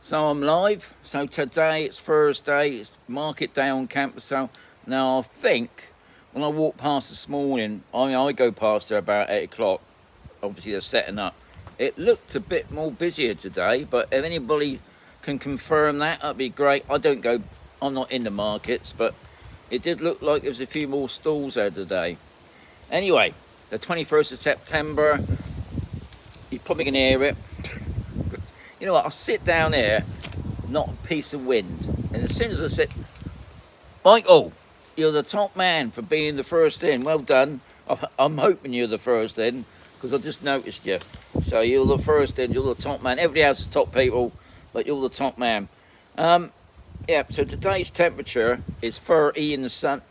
So I'm live. So today it's Thursday, it's market day on campus. So now I think when I walked past this morning, I go past there about 8 o'clock. Obviously they're setting up. It looked a bit more busier today, but if anybody can confirm that, that'd be great. I'm not in the markets, but it did look like there was a few more stalls there today. Anyway, the 21st of September, you probably can hear it. You know what, I'll sit down here, not a piece of wind. And as soon as I sit, Michael, you're the top man for being the first in. Well done. I'm hoping you're the first in, because I just noticed you. So you're the first in, you're the top man. Everybody else is top people, but you're the top man. Yeah, so today's temperature is 30 in the sun.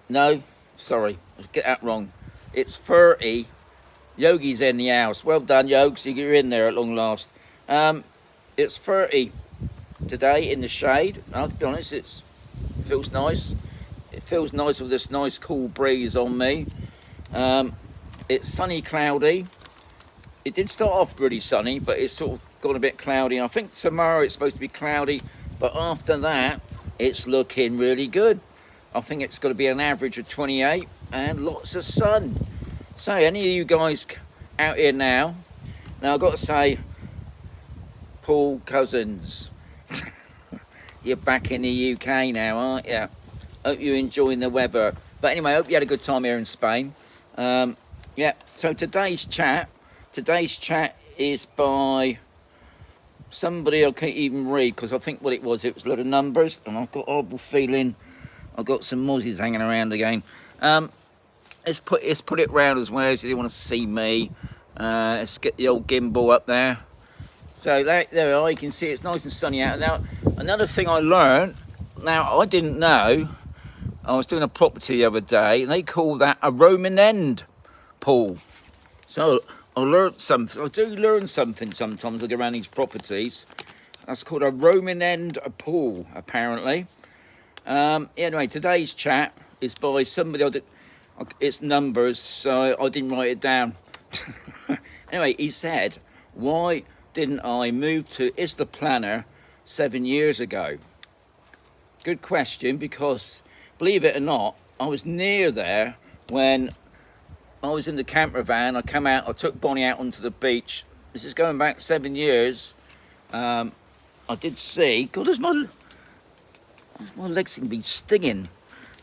No, sorry, I get that wrong. It's 30. Yogi's in the house. Well done, Yogs, you're in there at long last. It's 30 today in the shade. I'll be honest, it feels nice. It feels nice with this nice cool breeze on me. It's sunny, cloudy. It did start off really sunny, but it's sort of gone a bit cloudy. I think tomorrow it's supposed to be cloudy, but after that, it's looking really good. I think it's going to be an average of 28 and lots of sun. So any of you guys out here now, I've got to say, Paul Cousins, you're back in the UK now, aren't you? Hope you're enjoying the weather. But anyway, I hope you had a good time here in Spain. Yeah, so today's chat is by somebody I can't even read, because I think what it was a lot of numbers, and I've got a horrible feeling I've got some mozzies hanging around again. Let's put it round as well, so you want to see me. Let's get the old gimbal up there. So there we are, you can see it's nice and sunny out. Now, another thing I learned, now I didn't know, I was doing a property the other day, and they call that a Roman end pool. So I learned something, I do learn something sometimes, I go around these properties. That's called a Roman end pool, apparently. Anyway, today's chat is by somebody, it's numbers, so I didn't write it down. Anyway, he said, why didn't I move to Isla Plana 7 years ago? Good question, because believe it or not, I was near there when I was in the camper van. I came out, I took Bonnie out onto the beach. This is going back 7 years. I did see, God, my legs seem to be stinging.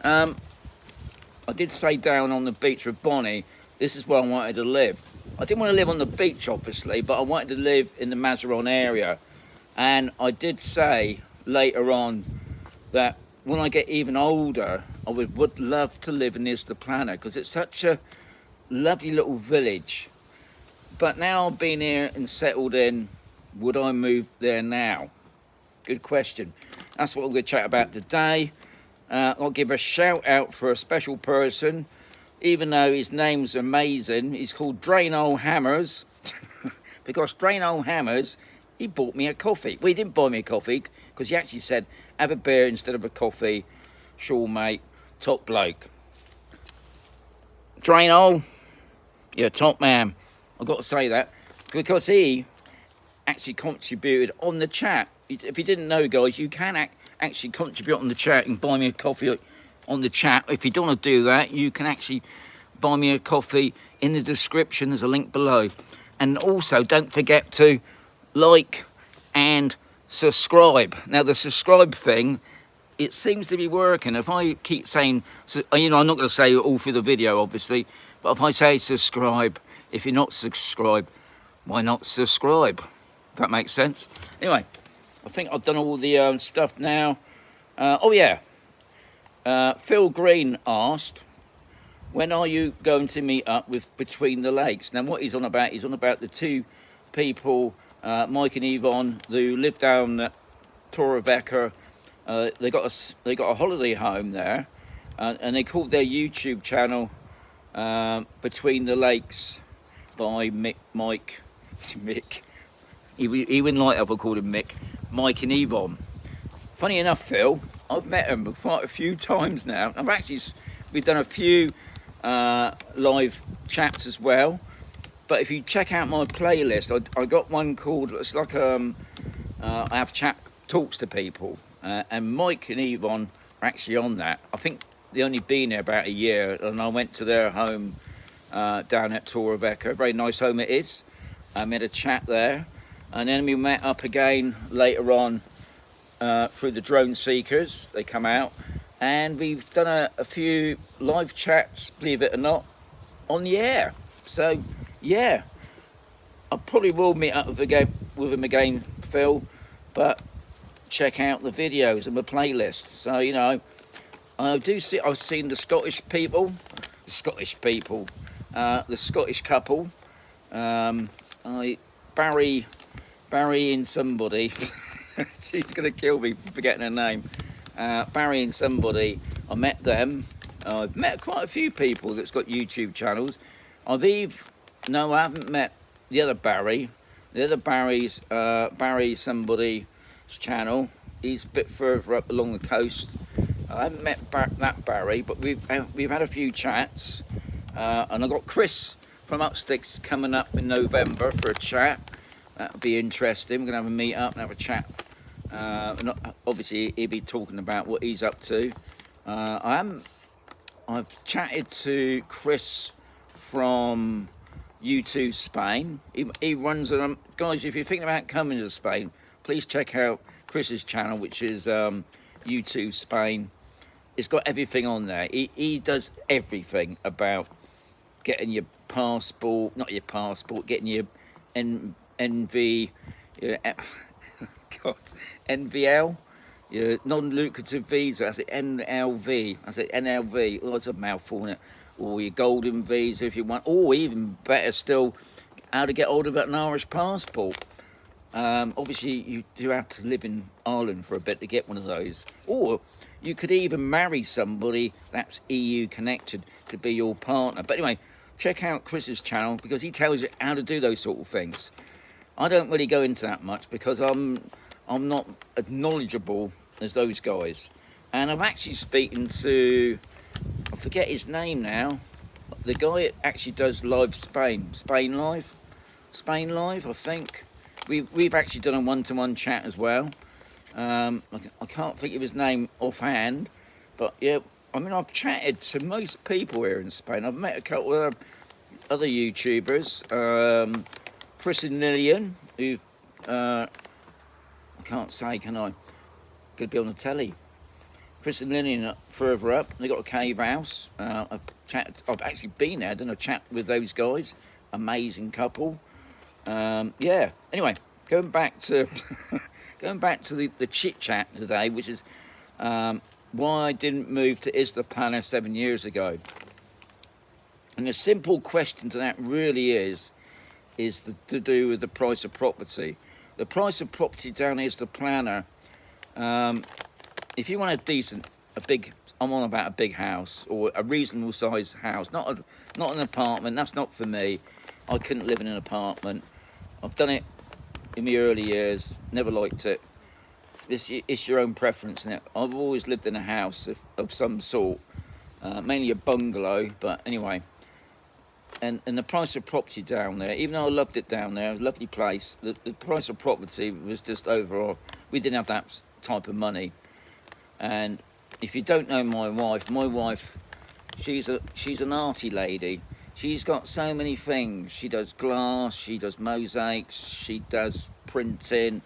I did say down on the beach with Bonnie, this is where I wanted to live. I didn't want to live on the beach, obviously, but I wanted to live in the Mazaron area. And I did say later on that when I get even older, I would love to live in Isla Plana, because it's such a lovely little village. But now I've been here and settled in, would I move there now? Good question. That's what we're going to chat about today. I'll give a shout out for a special person, even though his name's amazing. He's called Drano Hammers, because Drano Hammers, he bought me a coffee. Well, he didn't buy me a coffee, because he actually said, have a beer instead of a coffee. Sure, mate, top bloke. Drano, you're a top man. I've got to say that, because he actually contributed on the chat. If you didn't know, guys, you can actually contribute on the chat and buy me a coffee on the chat. If you don't want to do that, you can actually buy me a coffee in the description. There's a link below. And also, don't forget to like and subscribe. Now, the subscribe thing, it seems to be working. If I keep saying, I'm not going to say it all through the video, obviously, but if I say subscribe, if you're not subscribed, why not subscribe? If that makes sense. Anyway, I think I've done all the stuff now. Oh yeah, Phil Green asked, when are you going to meet up with Between the Lakes? Now what he's on about the two people, Mike and Yvonne, who live down at Torrevieja. They got a holiday home there, and they called their YouTube channel Between the Lakes by Mick. He wouldn't like if I called him Mick. Mike and Yvonne. Funny enough, Phil, I've met them quite a few times now. We've done a few live chats as well. But if you check out my playlist, I got one called, it's like I have talks to people, and Mike and Yvonne are actually on that. I think they only been there about a year, and I went to their home down at Torrevecca. Very nice home it is. I made a chat there, and then we met up again later on through the drone seekers. They come out, and we've done a few live chats, believe it or not, on the air. So yeah, I probably will meet up with him again, Phil, but check out the videos and the playlist. So, you know, I've seen the Scottish couple, Barry and somebody, she's gonna kill me for forgetting her name, Barry and somebody, I met them. I've met quite a few people that's got YouTube channels. I haven't met the other Barry. The other Barry's Barry somebody's channel. He's a bit further up along the coast. I haven't met that Barry, but we've had a few chats. And I've got Chris from Upsticks coming up in November for a chat. That'll be interesting. We're gonna have a meet up and have a chat. Obviously, he'll be talking about what he's up to. I've chatted to Chris from U2 Spain. He runs them. Guys, if you're thinking about coming to Spain, please check out Chris's channel, which is U2 Spain. It's got everything on there. He does everything about getting your passport, not your passport, getting your NVL, your non-lucrative visa. I said NLV. I said NLV. Oh, it's a mouthful, isn't it? Or your golden visa if you want. Or even better still, how to get hold of an Irish passport. Obviously, you do have to live in Ireland for a bit to get one of those. Or you could even marry somebody that's EU connected to be your partner. But anyway, check out Chris's channel because he tells you how to do those sort of things. I don't really go into that much because I'm not as knowledgeable as those guys. And I'm actually speaking to, I forget his name now, the guy that actually does live Spain Live, I think. We've actually done a one-to-one chat as well. I can't think of his name offhand, but yeah, I mean, I've chatted to most people here in Spain. I've met a couple of other YouTubers, Chris and Lillian, who I can't say, can I? Could be on the telly. Chris and Lillian further up, they got a cave house. I've actually been there, done a chat with those guys. Amazing couple. Yeah. Anyway, going back to the chit chat today, which is why I didn't move to Isla Plana 7 years ago. And the simple question to that really is to do with the price of property. The price of property down Isla Plana. If you want I'm on about a big house or a reasonable sized house, not an apartment. That's not for me. I couldn't live in an apartment. I've done it in my early years. Never liked it. It's your own preference, isn't it? I've always lived in a house of some sort, mainly a bungalow. But anyway, and the price of property down there, even though I loved it down there, it was a lovely place. The price of property was just overall. We didn't have that type of money. And if you don't know my wife, she's an arty lady. She's got so many things. She does glass, she does mosaics, she does printing,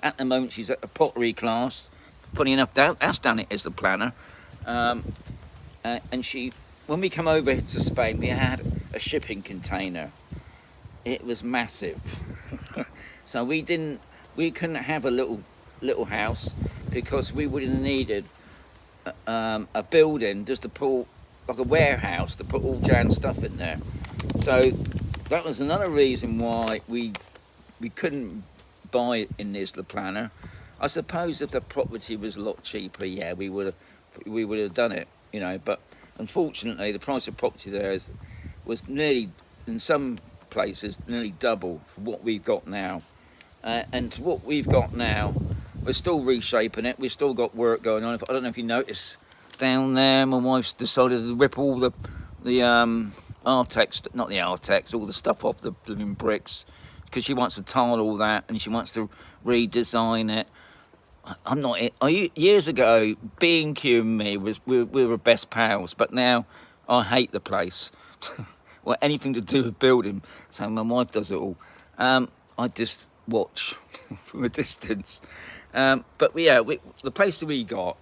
at the moment she's at a pottery class. Funny enough, that's down at Isla Plana. And when we come over to Spain, we had a shipping container. It was massive. So we couldn't have a little house because we would have needed a building just to put, like a warehouse, to put all Jan's stuff in there. So that was another reason why we couldn't buy in Isla Plana. I suppose if the property was a lot cheaper, yeah, we would have done it, you know. But unfortunately, the price of property there was nearly, in some places, nearly double for what we've got now. And what we've got now, we're still reshaping it. We've still got work going on. I don't know if you notice down there, my wife's decided to rip all the Artex, not the Artex, all the stuff off the blooming bricks, because she wants to tile all that and she wants to redesign it. I'm not it. Years ago, B&Q and me we were best pals, but now I hate the place. Well, anything to do with building, so my wife does it all. I just watch from a distance. But yeah, the place that we got,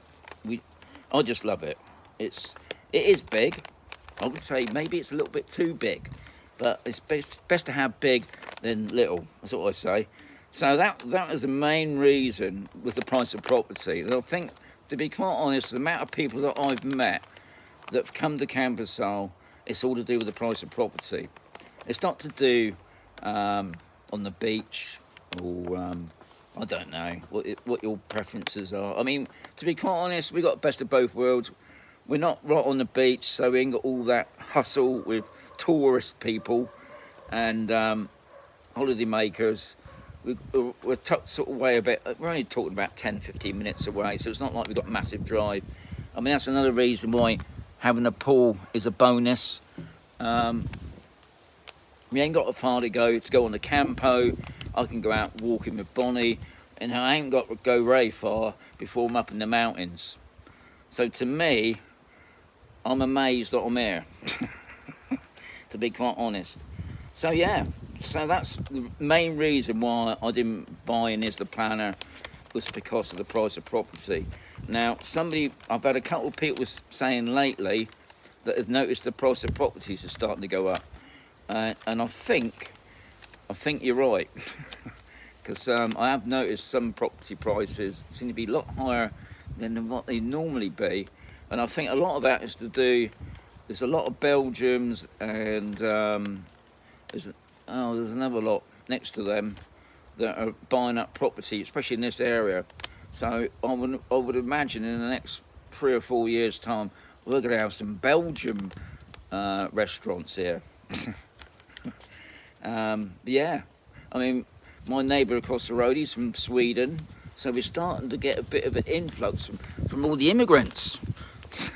I just love it. It is big. I would say maybe it's a little bit too big, but it's best to have big than little. That's what I say. So that was the main reason with the price of property. And I think, to be quite honest, the amount of people that I've met that have come to Campersal, it's all to do with the price of property. It's not to do on the beach or I don't know what your preferences are. I mean, to be quite honest, we got best of both worlds. We're not right on the beach, so we ain't got all that hustle with tourist people and holiday makers. We're tucked sort of way a bit. We're only talking about 10-15 minutes away, so it's not like we've got a massive drive. I mean, that's another reason why having a pool is a bonus. We ain't got a far to go on the campo. I can go out walking with Bonnie, and I ain't got to go very far before I'm up in the mountains. So to me, I'm amazed that I'm here, to be quite honest. So yeah, so that's the main reason why I didn't buy an Isla Plana, was because of the price of property. Now, I've had a couple of people saying lately that have noticed the price of properties is starting to go up. And I think you're right, because I have noticed some property prices seem to be a lot higher than what they normally be, and I think a lot of that is to do. There's a lot of Belgians, and there's another lot next to them that are buying up property, especially in this area. So I would imagine in the next 3 or 4 years' time, we're going to have some Belgian restaurants here. Yeah, I mean, my neighbour across the road, he's from Sweden, so we're starting to get a bit of an influx from all the immigrants. It's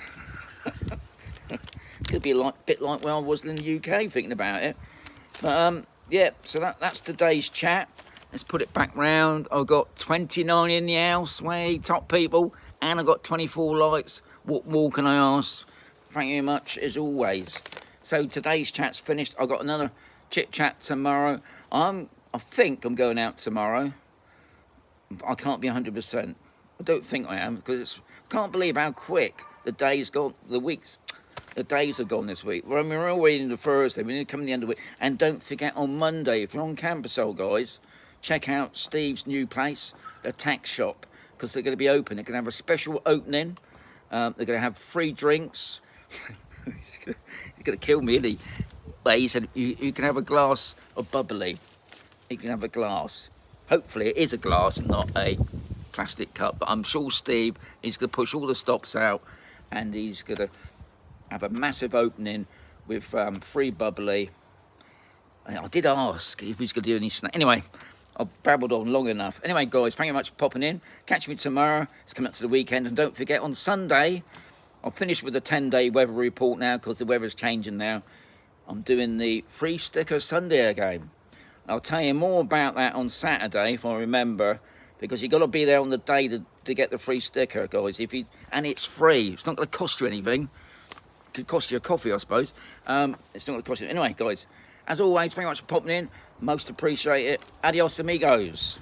going to be a bit like when I was in the UK, thinking about it. But yeah, so that's today's chat. Let's put it back round. I've got 29 in the house, way top people, and I've got 24 likes. What more can I ask? Thank you very much, as always. So today's chat's finished. I've got another chit chat tomorrow. I think I'm going out tomorrow. I can't be 100%. I don't think I am, because I can't believe how quick the days gone. The days have gone this week. Well, we're already into Thursday. We need to come to the end of the week. And don't forget, on Monday, if you're on Campersal, guys, check out Steve's new place, the tax shop, because they're going to be open. They're going to have a special opening. They're going to have free drinks. He's going to kill me, isn't he? Well, he said you can have a glass of bubbly. You can have a glass. Hopefully it is a glass and not a plastic cup. But I'm sure Steve is going to push all the stops out, and he's going to have a massive opening with free bubbly. I did ask if he's going to do any snack. Anyway, I've babbled on long enough. Anyway, guys, thank you much for popping in. Catch me tomorrow. It's coming up to the weekend. And don't forget, on Sunday, I'll finish with the 10-day weather report now, because the weather's changing now. I'm doing the free sticker Sunday again. I'll tell you more about that on Saturday, if I remember, because you've got to be there on the day to get the free sticker, guys. And it's free. It's not going to cost you anything. It could cost you a coffee, I suppose. It's not going to cost you. Anyway, guys, as always, thank you much for popping in. Most appreciate it. Adios, amigos.